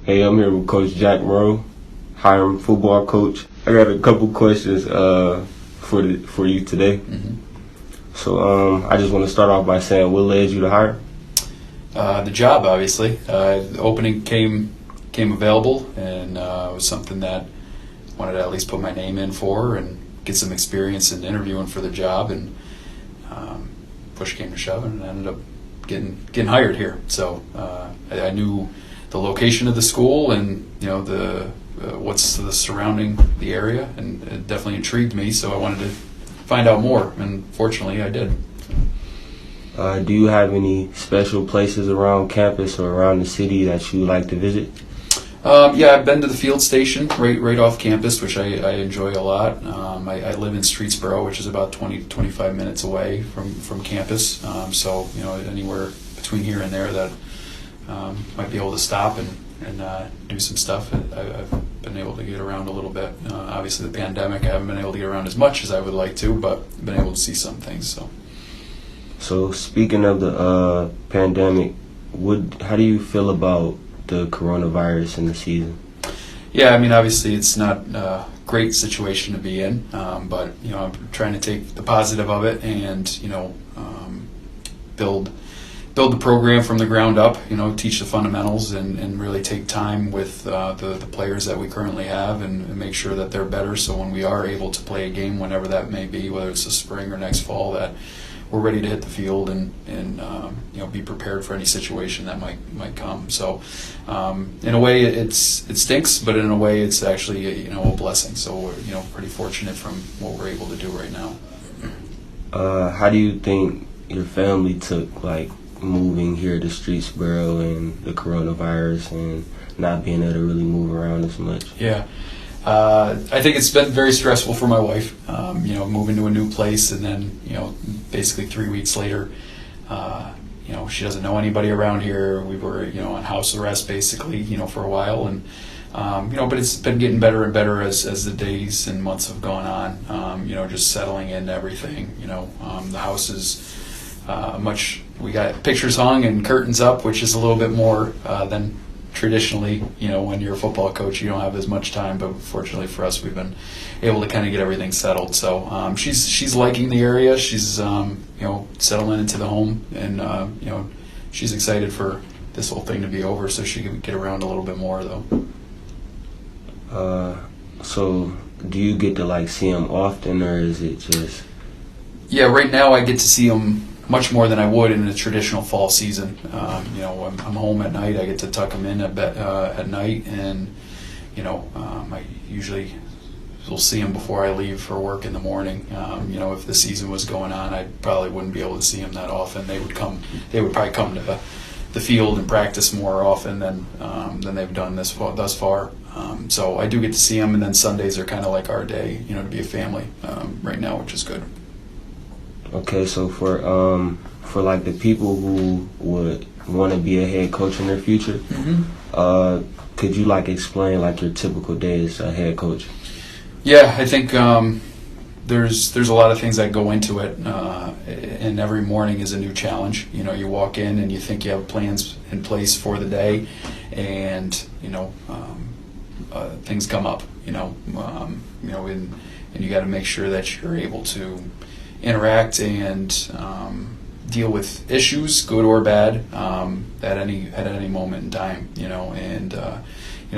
Hey, I'm here with Coach Jack Monroe, Hiram football coach. I got a couple questions for you today. Mm-hmm. So I just want to start off by saying, what led you to Hiram? The job, obviously. The opening came available, and it was something that I wanted to at least put my name in for and get some experience in interviewing for the job. And push came to shove, and I ended up getting hired here. So I knew the location of the school and the what's the surrounding the area, and it definitely intrigued me. So I wanted to find out more, and fortunately, I did. Do you have any special places around campus or around the city that you like to visit? Yeah, I've been to the field station right off campus, which I enjoy a lot. I live in Streetsboro, which is about 20-25 minutes away from campus. So anywhere between here and there that might be able to stop and do some stuff. I've been able to get around a little bit. Obviously, the pandemic, I haven't been able to get around as much as I would like to, but I've been able to see some things. So speaking of the pandemic, how do you feel about the coronavirus in the season? Yeah, I mean, obviously it's not a great situation to be in, but I'm trying to take the positive of it and build the program from the ground up. Teach the fundamentals and really take time with the players that we currently have and make sure that they're better. So when we are able to play a game, whenever that may be, whether it's the spring or next fall, that we're ready to hit the field and be prepared for any situation that might come. So in a way it stinks, but in a way it's actually a blessing. So we're pretty fortunate from what we're able to do right now. How do you think your family took moving here to Streetsboro and the coronavirus and not being able to really move around as much? Yeah. I think it's been very stressful for my wife, moving to a new place, and then, basically 3 weeks later, she doesn't know anybody around here. We were, on house arrest basically, for a while, and, but it's been getting better and better as the days and months have gone on, just settling in everything. The house is we got pictures hung and curtains up, which is a little bit more than traditionally, when you're a football coach, you don't have as much time, but fortunately for us, we've been able to kind of get everything settled. So she's liking the area. She's settling into the home, and she's excited for this whole thing to be over so she can get around a little bit more, though. So do you get to see them often, or is it just? Yeah, right now I get to see them much more than I would in a traditional fall season. I'm home at night. I get to tuck them in at night, and I usually will see them before I leave for work in the morning. If the season was going on, I probably wouldn't be able to see them that often. They would probably come to the field and practice more often than they've done thus far. So I do get to see them, and then Sundays are kind of like our day, to be a family right now, which is good. Okay, so for the people who would want to be a head coach in their future, Mm-hmm. Could you explain your typical day as a head coach? Yeah, I think there's a lot of things that go into it, and every morning is a new challenge. You walk in and you think you have plans in place for the day, and things come up. And you got to make sure that you're able to interact and deal with issues, good or bad, at any moment in time.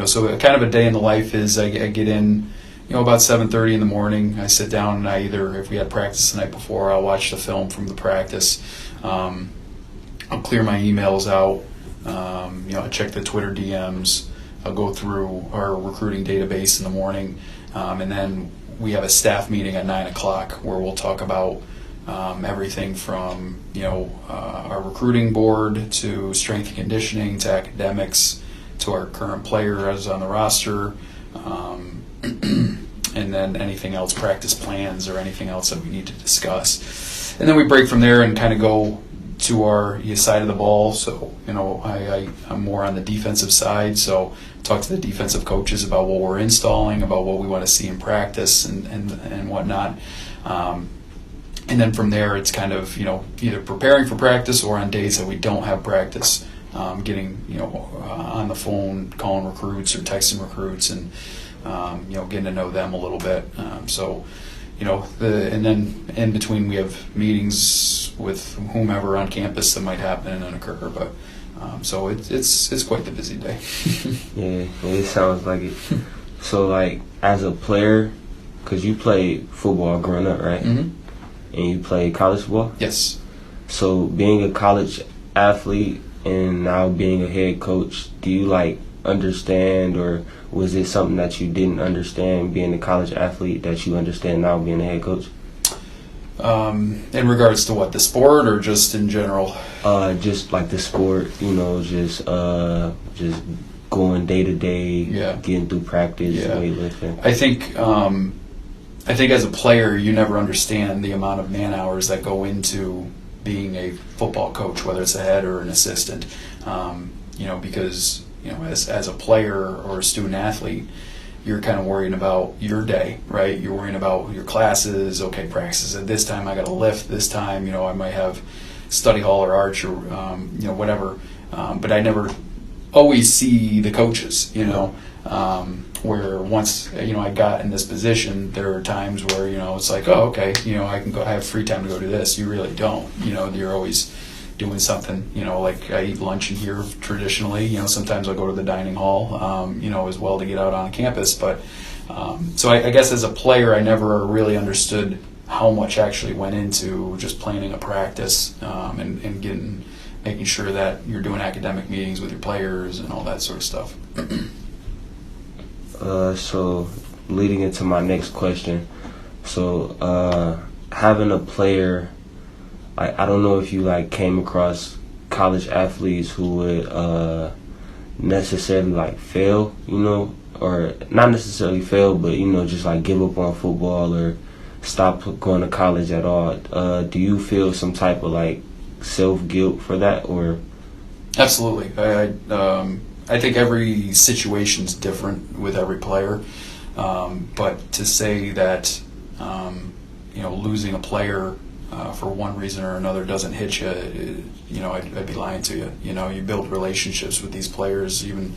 So kind of a day in the life is I get in, about 7:30 in the morning. I sit down and I either, if we had practice the night before, I'll watch the film from the practice. I'll clear my emails out. I check the Twitter DMs. I'll go through our recruiting database in the morning, and then we have a staff meeting at 9 o'clock where we'll talk about everything from our recruiting board to strength and conditioning to academics to our current players on the roster, and then anything else, practice plans or anything else that we need to discuss. And then we break from there and kind of go to our side of the ball. So I'm more on the defensive side, so talk to the defensive coaches about what we're installing, about what we want to see in practice and whatnot. And then from there, it's kind of either preparing for practice or on days that we don't have practice, getting on the phone, calling recruits or texting recruits, and getting to know them a little bit. And then in between we have meetings with whomever on campus that might happen and occur. But so it's quite the busy day. Yeah, it sounds like it. So like as a player, because you played football growing up, right? Mm-hmm. And you played college football? Yes. So being a college athlete and now being a head coach, do you like understand, or was it something that you didn't understand being a college athlete that you understand now being a head coach? In regards to what, the sport or just in general? Just like the sport, just going day to day, getting through practice, weightlifting. I think as a player, you never understand the amount of man hours that go into being a football coach, whether it's a head or an assistant. Because as a player or a student athlete, you're kind of worrying about your day, right? You're worrying about your classes. Okay, practice at this time. I got to lift this time. I might have study hall or arch or whatever. But I never always see the coaches. Where once I got in this position, there are times where it's like, oh, okay, I can go. I have free time to go do this. You really don't. You're always doing something. Like I eat lunch in here traditionally. Sometimes I'll go to the dining hall. As well to get out on campus. But so I guess as a player, I never really understood how much actually went into just planning a practice and making sure that you're doing academic meetings with your players and all that sort of stuff. So leading into my next question, so having a player, I don't know if you came across college athletes who would necessarily fail, or not necessarily fail, but just give up on football or stop going to college at all. Do you feel some type of self-guilt for that, or? Absolutely. I think every situation's different with every player, but to say that losing a player for one reason or another doesn't hit you, I'd be lying to you. You build relationships with these players. Even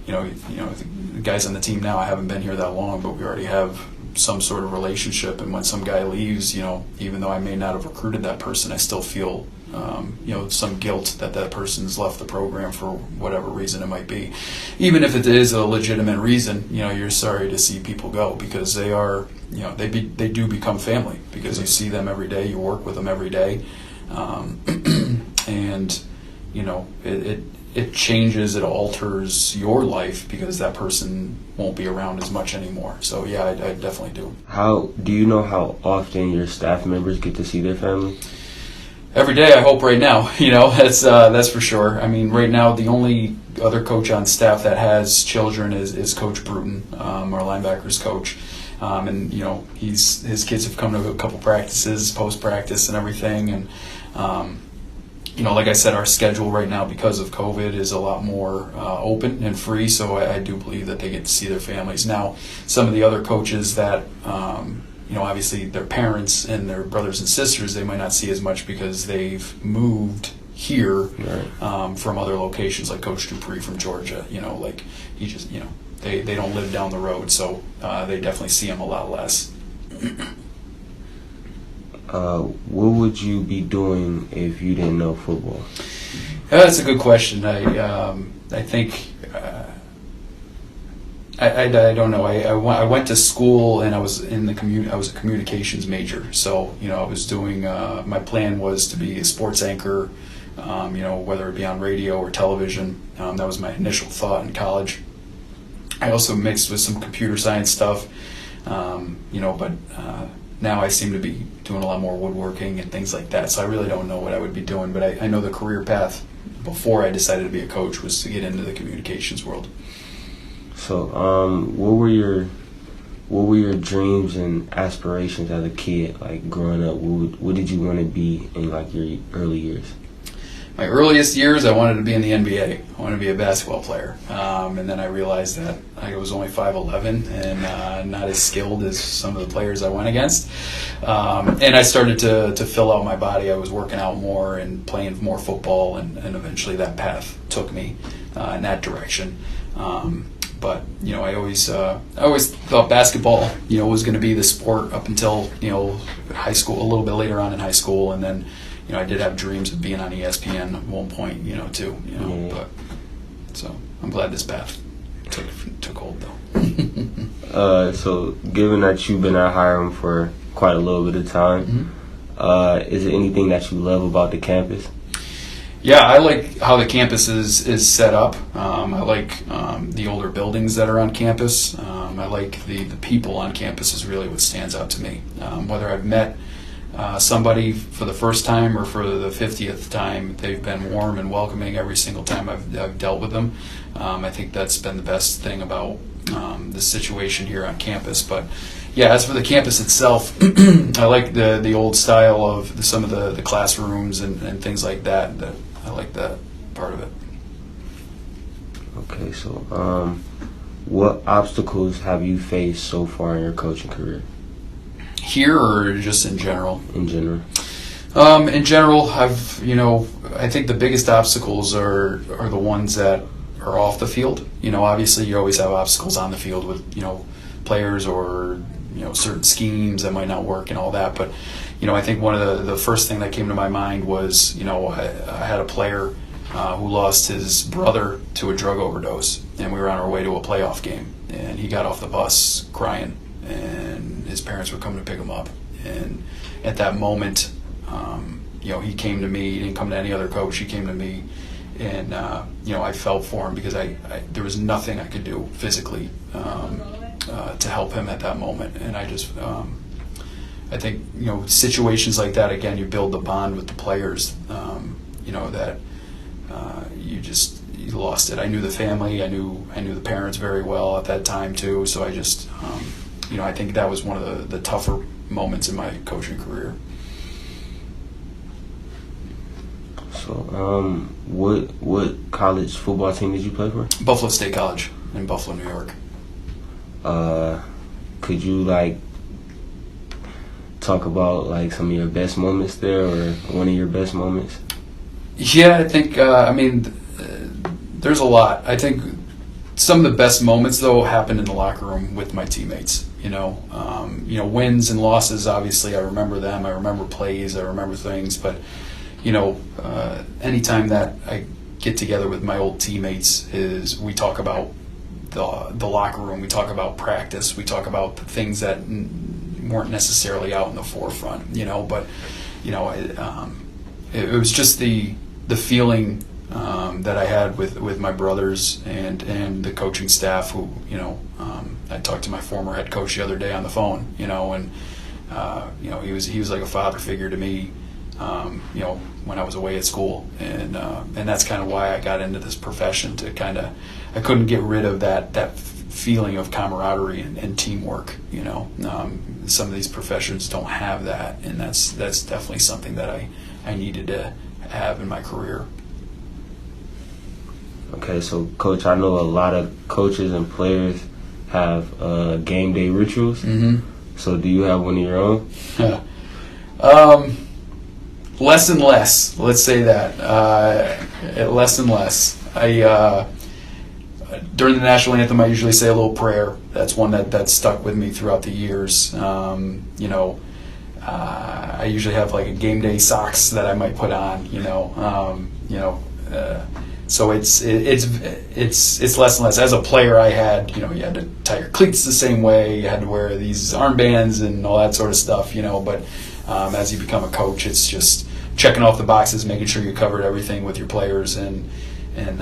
the guys on the team now, I haven't been here that long, but we already have some sort of relationship. And when some guy leaves, even though I may not have recruited that person, I still feel some guilt that person's left the program for whatever reason it might be. Even if it is a legitimate reason, you're sorry to see people go, because they are, they do become family, because you see them every day, you work with them every day, and it changes, it alters your life because that person won't be around as much anymore. So yeah, I definitely do. How do you know how often your staff members get to see their family? Every day, I hope. Right now, that's for sure. I mean, right now, the only other coach on staff that has children is Coach Bruton, our linebackers coach, and his kids have come to a couple practices, post practice, and everything. And like I said, our schedule right now because of COVID is a lot more open and free. So I do believe that they get to see their families. Now, some of the other coaches that obviously their parents and their brothers and sisters, they might not see as much because they've moved here from other locations, like Coach Dupree from Georgia. He just, they don't live down the road, so they definitely see him a lot less. What would you be doing if you didn't know football? That's a good question. I think I don't know. I went to school and I was I was a communications major. So I was doing. My plan was to be a sports anchor. Whether it be on radio or television. That was my initial thought in college. I also mixed with some computer science stuff. But now I seem to be doing a lot more woodworking and things like that. So I really don't know what I would be doing. But I know the career path before I decided to be a coach was to get into the communications world. So, what were your dreams and aspirations as a kid, growing up? What did you want to be in your early years? my earliest years, I wanted to be in the NBA. I wanted to be a basketball player. And then I realized that I was only 5'11" and not as skilled as some of the players I went against. And I started to fill out my body. I was working out more and playing more football, and eventually that path took me in that direction. But I always thought basketball was going to be the sport up until high school, a little bit later on in high school, and then I did have dreams of being on ESPN at one point too. But so I'm glad this path took hold though. So given that you've been at Hiram for quite a little bit of time, is there anything that you love about the campus? Yeah, I like how the campus is set up. I like the older buildings that are on campus. I like the people on campus is really what stands out to me. Whether I've met somebody for the first time or for the 50th time, they've been warm and welcoming every single time I've dealt with them. I think that's been the best thing about the situation here on campus. But yeah, as for the campus itself, I like the old style of some of the classrooms and things like that. I like that part of it. Okay, so what obstacles have you faced so far in your coaching career? Here or just in general? In general. In general, I think the biggest obstacles are the ones that are off the field. Obviously you always have obstacles on the field with, players or, certain schemes that might not work and all that. But, I think one of the first thing that came to my mind was, I had a player who lost his brother to a drug overdose, and we were on our way to a playoff game, and he got off the bus crying, and his parents were coming to pick him up. And at that moment, he came to me. He didn't come to any other coach. He came to me, and I felt for him because there was nothing I could do physically to help him at that moment. And I just I think situations like that, again, you build the bond with the players. That you lost it. I knew the family. I knew the parents very well at that time too. So I just I think that was one of the tougher moments in my coaching career. So, what college football team did you play for? Buffalo State College in Buffalo, New York. Could you talk about some of your best moments there, or one of your best moments? Yeah, I think there's a lot. I think some of the best moments though happened in the locker room with my teammates. Wins and losses. Obviously, I remember them. I remember plays. I remember things. But anytime that I get together with my old teammates, we talk about the locker room. We talk about practice. We talk about the things that weren't necessarily out in the forefront. But it was just the feeling that I had with my brothers and the coaching staff. Who I talked to my former head coach the other day on the phone. And he was like a father figure to me. When I was away at school, and that's kind of why I got into this profession. I couldn't get rid of that feeling of camaraderie and teamwork. Some of these professions don't have that, and that's definitely something that I needed to have in my career. Okay, so Coach, I know a lot of coaches and players have game day rituals. Mm-hmm. So do you have one of your own? Less and less. Let's say that. Less and less. During the national anthem, I usually say a little prayer. That's one that stuck with me throughout the years. I usually have a game day socks that I might put on. So it's less and less. As a player, I had you had to tie your cleats the same way. You had to wear these armbands and all that sort of stuff. But as you become a coach, it's just checking off the boxes, making sure you covered everything with your players, and it's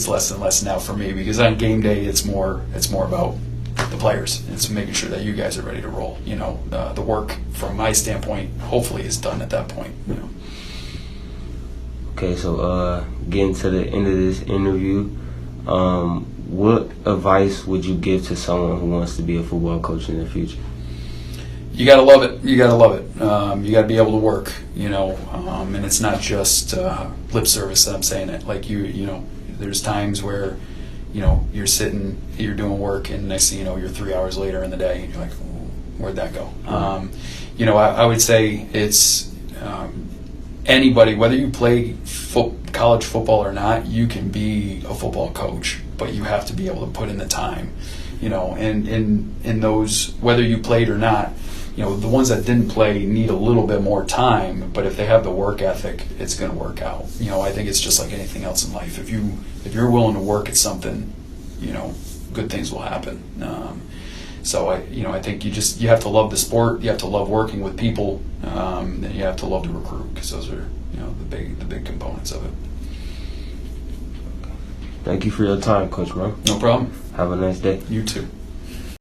less and less now for me, because on game day it's more about the players. It's making sure that you guys are ready to roll. The work from my standpoint hopefully is done at that point. Okay, so getting to the end of this interview, what advice would you give to someone who wants to be a football coach in the future? you gotta love it. You gotta love it. You gotta be able to work, and it's not just lip service that I'm saying it. Like there's times where, you're sitting, you're doing work, and next thing you know, you're 3 hours later in the day, and you're like, where'd that go? I would say it's anybody, whether you play college football or not, you can be a football coach, but you have to be able to put in the time, and in those, whether you played or not, the ones that didn't play need a little bit more time, but if they have the work ethic, it's going to work out. I think it's just like anything else in life. If you're willing to work at something, good things will happen. So I think you have to love the sport, you have to love working with people, and you have to love to recruit, because those are the big components of it. Thank you for your time, Coach Bro. No problem. Have a nice day. You too.